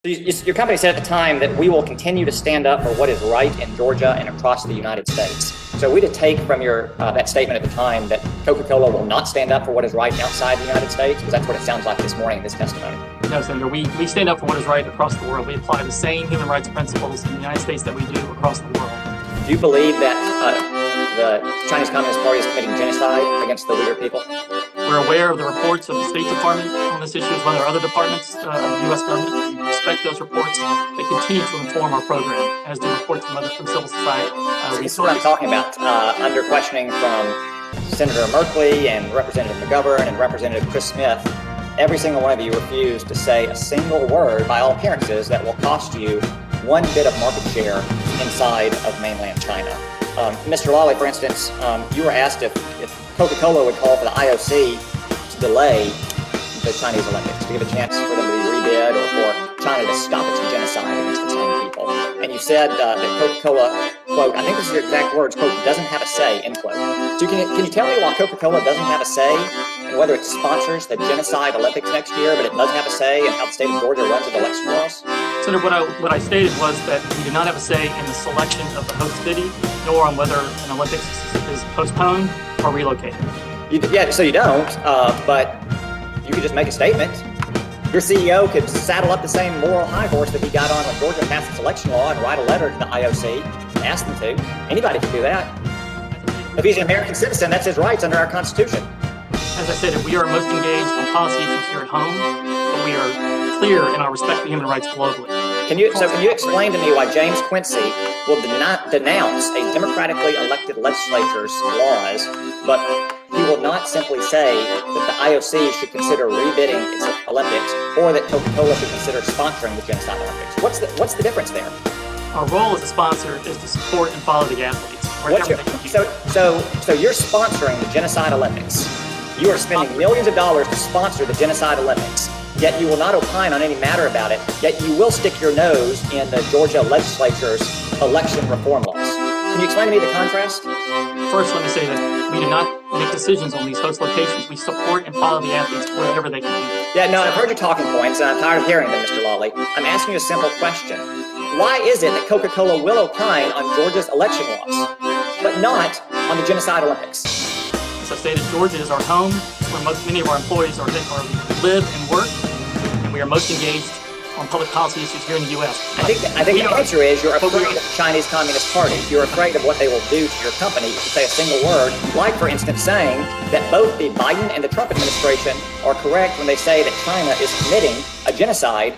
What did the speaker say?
Your company said at the time that we will continue to stand up for what is right in Georgia and across the United States. So we to take from your that statement at the time that Coca-Cola will not stand up for what is right outside the United States? Because that's what it sounds like this morning in this testimony. No, Senator, we stand up for what is right across the world. We apply the same human rights principles in the United States that we do across the world. Do you believe that the Chinese Communist Party is committing genocide against the Uyghur people? We're aware of the reports of the State Department on this issue, as well as other departments of the U.S. government. We respect those reports. They continue to inform our program, as do reports from civil society. This is what I'm talking about. Under questioning from Senator Merkley and Representative McGovern and Representative Chris Smith, every single one of you refused to say a single word, by all appearances, that will cost you one bit of market share inside of mainland China. Mr. Lawley, for instance, you were asked if Coca-Cola would call for the IOC to delay the Chinese Olympics, to give a chance for them to be rebid or for China to stop its genocide against its own people. And you said that Coca-Cola, quote, I think this is your exact words, quote, doesn't have a say, end quote. So can you tell me why Coca-Cola doesn't have a say in whether it sponsors the Genocide Olympics next year, but it does have a say in how the state of Georgia runs its election laws? Senator, what I stated was that we do not have a say in the selection of the host city, nor on whether an Olympics is postponed or relocated. So you don't, but you could just make a statement. Your CEO could saddle up the same moral high horse that he got on when Georgia passed its election law and write a letter to the IOC and ask them to. Anybody can do that. If he's an American citizen, that's his rights under our Constitution. As I said, we are most engaged on policy issues here at home, but we are clear in our respect for human rights globally. Can you explain to me why James Quincy will denounce a democratically elected legislature's laws, but he will not simply say that the IOC should consider rebidding its Olympics or that Coca-Cola should consider sponsoring the Genocide Olympics? What's the difference there? Our role as a sponsor is to support and follow the athletes. So you're sponsoring the Genocide Olympics. You are spending millions of dollars to sponsor the Genocide Olympics, yet you will not opine on any matter about it, yet you will stick your nose in the Georgia legislature's election reform laws. Can you explain to me the contrast? First, let me say that we do not make decisions on these host locations. We support and follow the athletes wherever they can be. Yeah, no, I've heard your talking points, and I'm tired of hearing them, Mr. Lawley. I'm asking you a simple question. Why is it that Coca-Cola will opine on Georgia's election laws, but not on the Genocide Olympics? As I stated, Georgia is our home, where many of our employees live and work, and we are most engaged on public policy issues here in the U.S. I think the answer is you're afraid of the Chinese Communist Party. You're afraid of what they will do to your company if you say a single word, like, for instance, saying that both the Biden and the Trump administration are correct when they say that China is committing a genocide